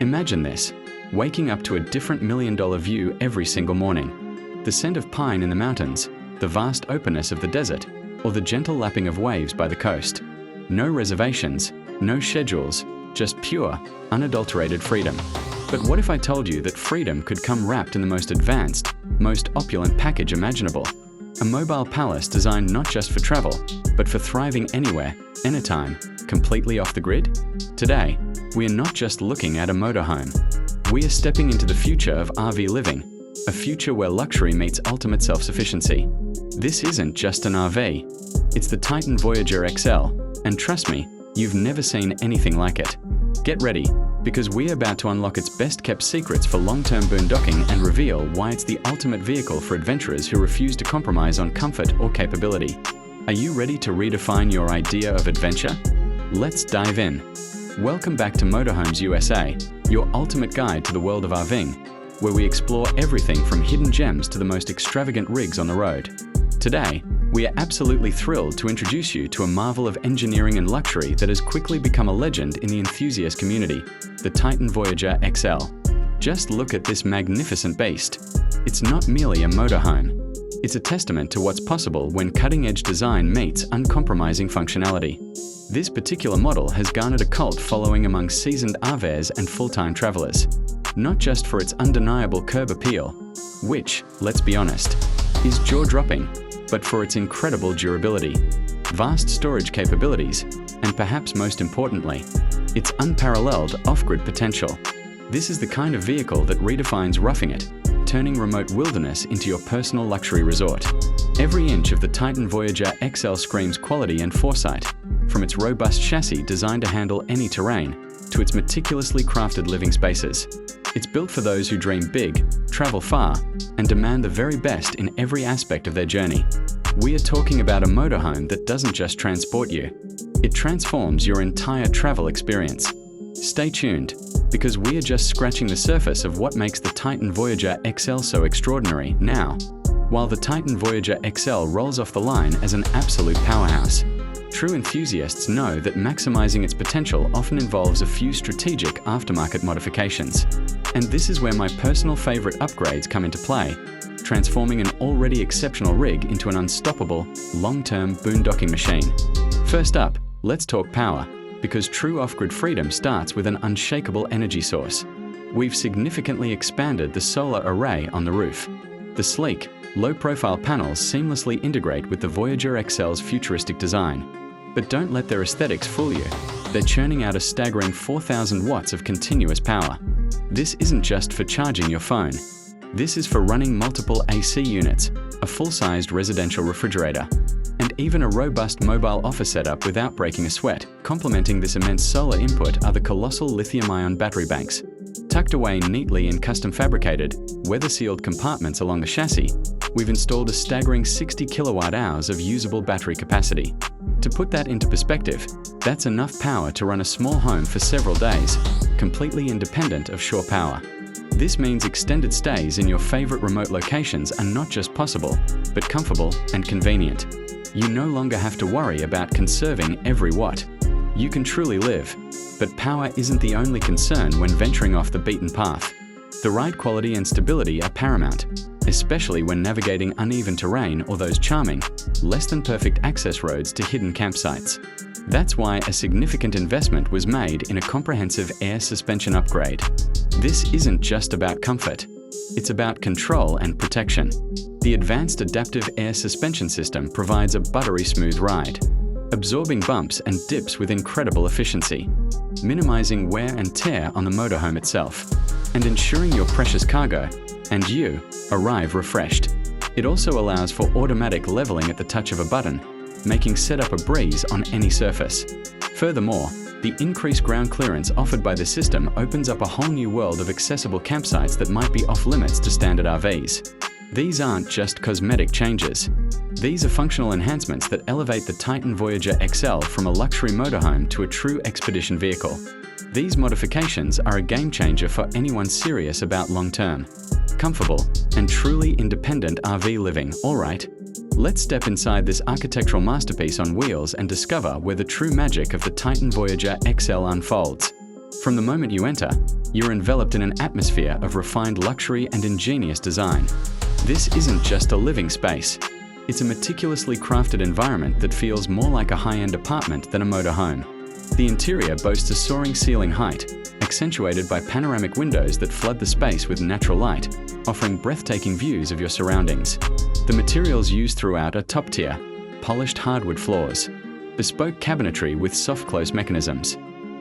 Imagine this, waking up to a different million-dollar view every single morning. The scent of pine in the mountains, the vast openness of the desert, or the gentle lapping of waves by the coast. No reservations, no schedules, just pure, unadulterated freedom. But what if I told you that freedom could come wrapped in the most advanced, most opulent package imaginable? A mobile palace designed not just for travel, but for thriving anywhere, anytime, completely off the grid? Today, we are not just looking at a motorhome. We are stepping into the future of RV living, a future where luxury meets ultimate self-sufficiency. This isn't just an RV. It's the Titan Voyager XL, and trust me, you've never seen anything like it. Get ready, because we're about to unlock its best-kept secrets for long-term boondocking and reveal why it's the ultimate vehicle for adventurers who refuse to compromise on comfort or capability. Are you ready to redefine your idea of adventure? Let's dive in. Welcome back to Motorhomes USA, your ultimate guide to the world of RVing, where we explore everything from hidden gems to the most extravagant rigs on the road. Today, we are absolutely thrilled to introduce you to a marvel of engineering and luxury that has quickly become a legend in the enthusiast community, the Titan Voyager XL. Just look at this magnificent beast. It's not merely a motorhome. It's a testament to what's possible when cutting-edge design meets uncompromising functionality. This particular model has garnered a cult following among seasoned RVers and full-time travelers, not just for its undeniable curb appeal, which, let's be honest, is jaw-dropping, but for its incredible durability, vast storage capabilities, and perhaps most importantly, its unparalleled off-grid potential. This is the kind of vehicle that redefines roughing it, turning remote wilderness into your personal luxury resort. Every inch of the Titan Voyager XL screams quality and foresight, from its robust chassis designed to handle any terrain, to its meticulously crafted living spaces. It's built for those who dream big, travel far, and demand the very best in every aspect of their journey. We are talking about a motorhome that doesn't just transport you, it transforms your entire travel experience. Stay tuned, because we are just scratching the surface of what makes the Titan Voyager XL so extraordinary now. While the Titan Voyager XL rolls off the line as an absolute powerhouse, true enthusiasts know that maximizing its potential often involves a few strategic aftermarket modifications. And this is where my personal favorite upgrades come into play, transforming an already exceptional rig into an unstoppable, long-term boondocking machine. First up, let's talk power, because true off-grid freedom starts with an unshakable energy source. We've significantly expanded the solar array on the roof. The sleek, low-profile panels seamlessly integrate with the Voyager XL's futuristic design. But don't let their aesthetics fool you. They're churning out a staggering 4,000 watts of continuous power. This isn't just for charging your phone. This is for running multiple AC units, a full-sized residential refrigerator, and even a robust mobile office setup without breaking a sweat. Complementing this immense solar input are the colossal lithium-ion battery banks. Tucked away neatly in custom-fabricated, weather-sealed compartments along the chassis, we've installed a staggering 60 kilowatt-hours of usable battery capacity. To put that into perspective, that's enough power to run a small home for several days, completely independent of shore power. This means extended stays in your favorite remote locations are not just possible, but comfortable and convenient. You no longer have to worry about conserving every watt. You can truly live, but power isn't the only concern when venturing off the beaten path. The ride quality and stability are paramount, especially when navigating uneven terrain or those charming, less-than-perfect access roads to hidden campsites. That's why a significant investment was made in a comprehensive air suspension upgrade. This isn't just about comfort. It's about control and protection. The advanced adaptive air suspension system provides a buttery smooth ride, absorbing bumps and dips with incredible efficiency, minimizing wear and tear on the motorhome itself, and ensuring your precious cargo, and you, arrive refreshed. It also allows for automatic leveling at the touch of a button, making setup a breeze on any surface. Furthermore, the increased ground clearance offered by the system opens up a whole new world of accessible campsites that might be off-limits to standard RVs. These aren't just cosmetic changes. These are functional enhancements that elevate the Titan Voyager XL from a luxury motorhome to a true expedition vehicle. These modifications are a game changer for anyone serious about long-term, comfortable, and truly independent RV living. Alright, let's step inside this architectural masterpiece on wheels and discover where the true magic of the Titan Voyager XL unfolds. From the moment you enter, you're enveloped in an atmosphere of refined luxury and ingenious design. This isn't just a living space. It's a meticulously crafted environment that feels more like a high-end apartment than a motorhome. The interior boasts a soaring ceiling height, accentuated by panoramic windows that flood the space with natural light, offering breathtaking views of your surroundings. The materials used throughout are top-tier, polished hardwood floors, bespoke cabinetry with soft-close mechanisms,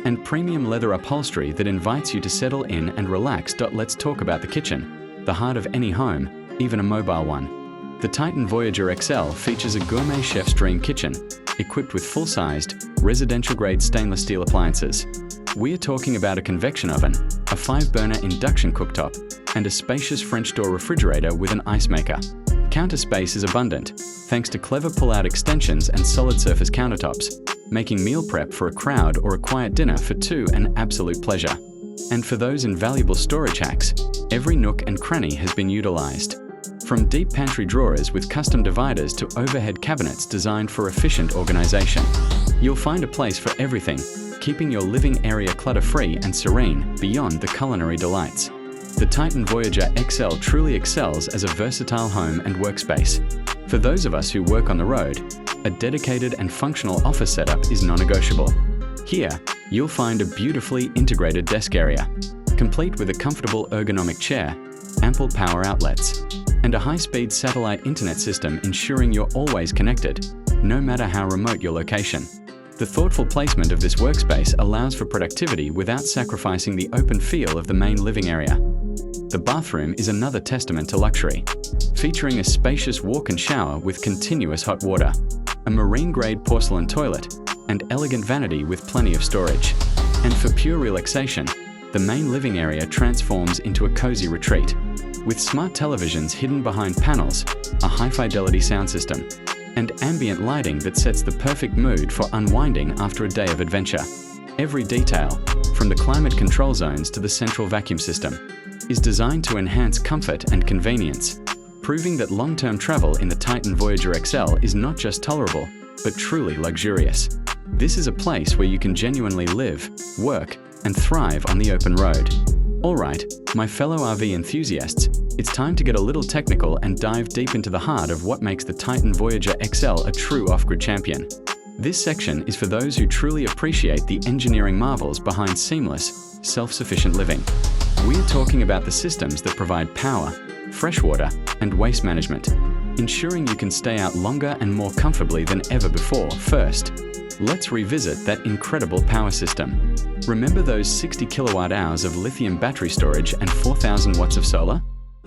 and premium leather upholstery that invites you to settle in and relax. Let's talk about the kitchen, the heart of any home, even a mobile one. The Titan Voyager XL features a gourmet chef's dream kitchen, equipped with full-sized, residential-grade stainless steel appliances. We're talking about a convection oven, a 5-burner induction cooktop, and a spacious French door refrigerator with an ice maker. Counter space is abundant, thanks to clever pull-out extensions and solid surface countertops, making meal prep for a crowd or a quiet dinner for two an absolute pleasure. And for those invaluable storage hacks, every nook and cranny has been utilized. From deep pantry drawers with custom dividers to overhead cabinets designed for efficient organization. You'll find a place for everything, keeping your living area clutter-free and serene beyond the culinary delights. The Titan Voyager XL truly excels as a versatile home and workspace. For those of us who work on the road, a dedicated and functional office setup is non-negotiable. Here, you'll find a beautifully integrated desk area, complete with a comfortable ergonomic chair, ample power outlets, and a high-speed satellite internet system ensuring you're always connected, no matter how remote your location. The thoughtful placement of this workspace allows for productivity without sacrificing the open feel of the main living area. The bathroom is another testament to luxury, featuring a spacious walk-in shower with continuous hot water, a marine-grade porcelain toilet, and elegant vanity with plenty of storage. And for pure relaxation, the main living area transforms into a cozy retreat, with smart televisions hidden behind panels, a high-fidelity sound system, and ambient lighting that sets the perfect mood for unwinding after a day of adventure. Every detail, from the climate control zones to the central vacuum system, is designed to enhance comfort and convenience, proving that long-term travel in the Titan Voyager XL is not just tolerable, but truly luxurious. This is a place where you can genuinely live, work, and thrive on the open road. Alright, my fellow RV enthusiasts, it's time to get a little technical and dive deep into the heart of what makes the Titan Voyager XL a true off-grid champion. This section is for those who truly appreciate the engineering marvels behind seamless, self-sufficient living. We're talking about the systems that provide power, freshwater, and waste management, ensuring you can stay out longer and more comfortably than ever before. First, let's revisit that incredible power system. Remember those 60 kilowatt hours of lithium battery storage and 4,000 watts of solar?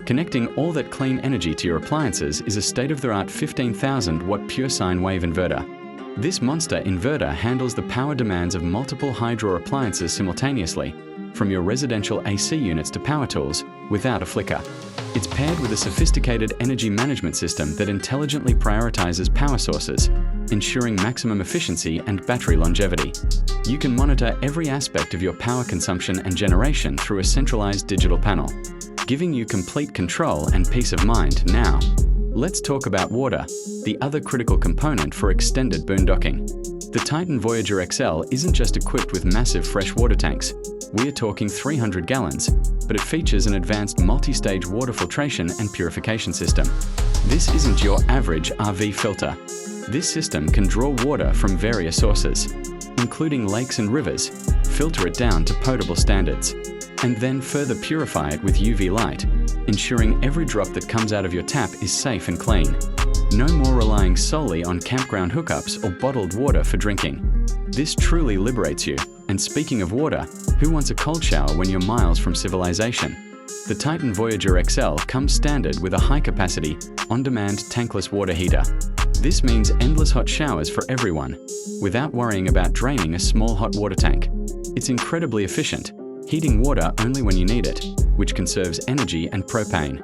Connecting all that clean energy to your appliances is a state-of-the-art 15,000 watt pure sine wave inverter. This monster inverter handles the power demands of multiple high-draw appliances simultaneously, from your residential AC units to power tools, without a flicker. It's paired with a sophisticated energy management system that intelligently prioritizes power sources, ensuring maximum efficiency and battery longevity. You can monitor every aspect of your power consumption and generation through a centralized digital panel, giving you complete control and peace of mind. Now, let's talk about water, the other critical component for extended boondocking. The Titan Voyager XL isn't just equipped with massive fresh water tanks. We're talking 300 gallons, but it features an advanced multi-stage water filtration and purification system. This isn't your average RV filter. This system can draw water from various sources, including lakes and rivers, filter it down to potable standards, and then further purify it with UV light, ensuring every drop that comes out of your tap is safe and clean. No more relying solely on campground hookups or bottled water for drinking. This truly liberates you. And speaking of water, who wants a cold shower when you're miles from civilization? The Titan Voyager XL comes standard with a high-capacity, on-demand tankless water heater. This means endless hot showers for everyone, without worrying about draining a small hot water tank. It's incredibly efficient, heating water only when you need it, which conserves energy and propane.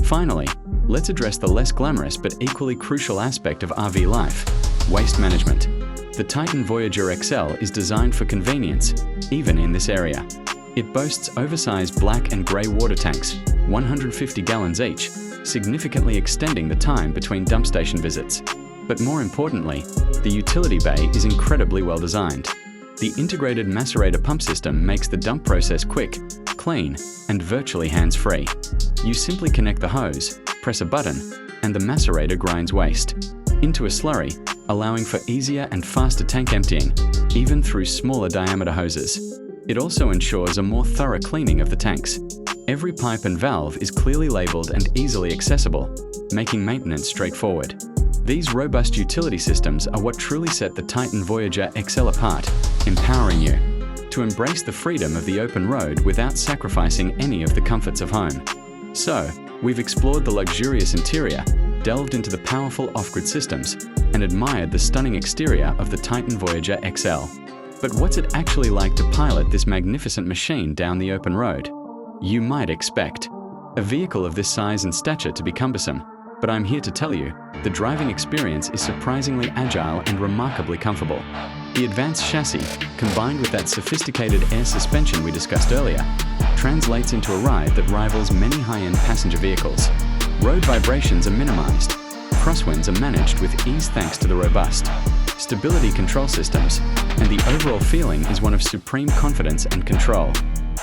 Finally, let's address the less glamorous but equally crucial aspect of RV life: waste management. The Titan Voyager XL is designed for convenience, even in this area. It boasts oversized black and grey water tanks, 150 gallons each, significantly extending the time between dump station visits. But more importantly, the utility bay is incredibly well designed. The integrated macerator pump system makes the dump process quick, clean, and virtually hands-free. You simply connect the hose, press a button, and the macerator grinds waste into a slurry, allowing for easier and faster tank emptying, even through smaller diameter hoses. It also ensures a more thorough cleaning of the tanks. Every pipe and valve is clearly labeled and easily accessible, making maintenance straightforward. These robust utility systems are what truly set the Titan Voyager XL apart, empowering you to embrace the freedom of the open road without sacrificing any of the comforts of home. So, we've explored the luxurious interior, delved into the powerful off-grid systems, and admired the stunning exterior of the Titan Voyager XL. But what's it actually like to pilot this magnificent machine down the open road? You might expect a vehicle of this size and stature to be cumbersome, but I'm here to tell you, the driving experience is surprisingly agile and remarkably comfortable. The advanced chassis, combined with that sophisticated air suspension we discussed earlier, translates into a ride that rivals many high-end passenger vehicles. Road vibrations are minimized. Crosswinds are managed with ease thanks to the robust stability control systems, and the overall feeling is one of supreme confidence and control.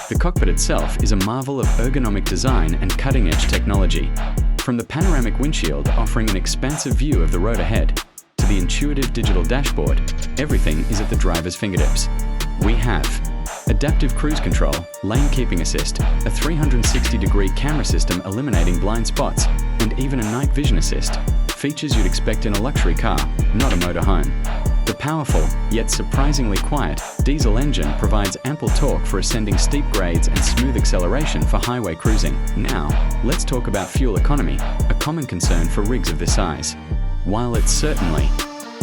The cockpit itself is a marvel of ergonomic design and cutting-edge technology. From the panoramic windshield offering an expansive view of the road ahead, to the intuitive digital dashboard, everything is at the driver's fingertips. We have adaptive cruise control, lane keeping assist, a 360-degree camera system eliminating blind spots, and even a night vision assist, features you'd expect in a luxury car, not a motorhome. The powerful, yet surprisingly quiet, diesel engine provides ample torque for ascending steep grades and smooth acceleration for highway cruising. Now, let's talk about fuel economy, a common concern for rigs of this size. While it's certainly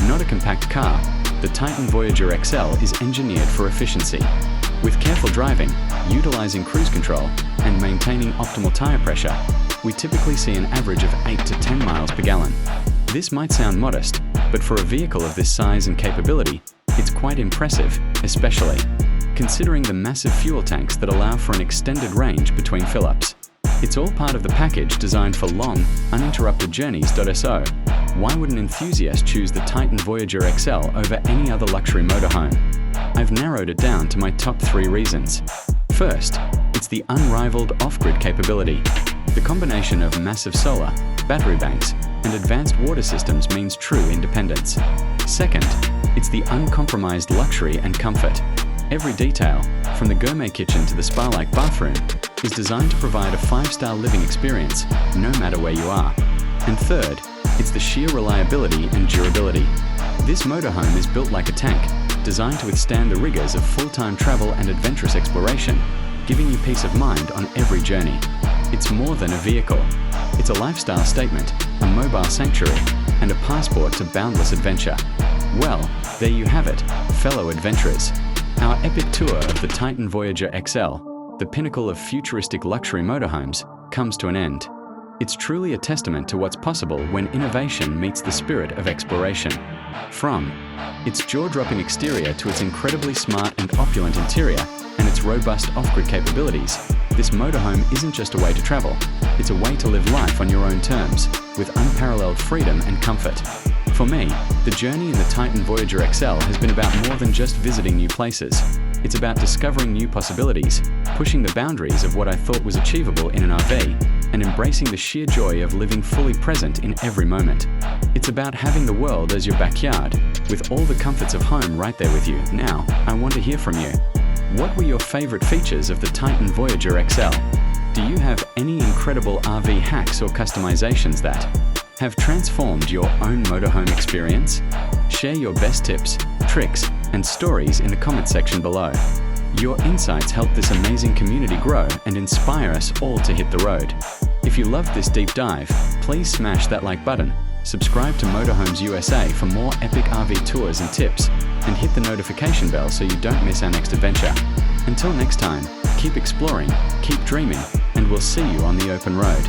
not a compact car, the Titan Voyager XL is engineered for efficiency. With careful driving, utilizing cruise control, and maintaining optimal tire pressure, we typically see an average of 8 to 10 miles per gallon. This might sound modest, but for a vehicle of this size and capability, it's quite impressive, especially considering the massive fuel tanks that allow for an extended range between fill-ups. It's all part of the package designed for long, uninterrupted journeys. So, why would an enthusiast choose the Titan Voyager XL over any other luxury motorhome? I've narrowed it down to my top 3 reasons. First, it's the unrivaled off-grid capability. The combination of massive solar, battery banks, and advanced water systems means true independence. Second, it's the uncompromised luxury and comfort. Every detail, from the gourmet kitchen to the spa-like bathroom, is designed to provide a 5-star living experience, no matter where you are. And third, it's the sheer reliability and durability. This motorhome is built like a tank, designed to withstand the rigors of full-time travel and adventurous exploration, giving you peace of mind on every journey. It's more than a vehicle. It's a lifestyle statement, a mobile sanctuary, and a passport to boundless adventure. Well, there you have it, fellow adventurers. Our epic tour of the Titan Voyager XL, the pinnacle of futuristic luxury motorhomes, comes to an end. It's truly a testament to what's possible when innovation meets the spirit of exploration. From its jaw-dropping exterior to its incredibly smart and opulent interior and its robust off-grid capabilities, this motorhome isn't just a way to travel, it's a way to live life on your own terms, with unparalleled freedom and comfort. For me, the journey in the Titan Voyager XL has been about more than just visiting new places. It's about discovering new possibilities, pushing the boundaries of what I thought was achievable in an RV, and embracing the sheer joy of living fully present in every moment. It's about having the world as your backyard, with all the comforts of home right there with you. Now, I want to hear from you. What were your favorite features of the Titan Voyager XL? Do you have any incredible RV hacks or customizations that have transformed your own motorhome experience? Share your best tips, tricks, and stories in the comment section below. Your insights help this amazing community grow and inspire us all to hit the road. If you loved this deep dive, please smash that like button, subscribe to Motorhomes USA for more epic RV tours and tips, and hit the notification bell so you don't miss our next adventure. Until next time, keep exploring, keep dreaming, and we'll see you on the open road.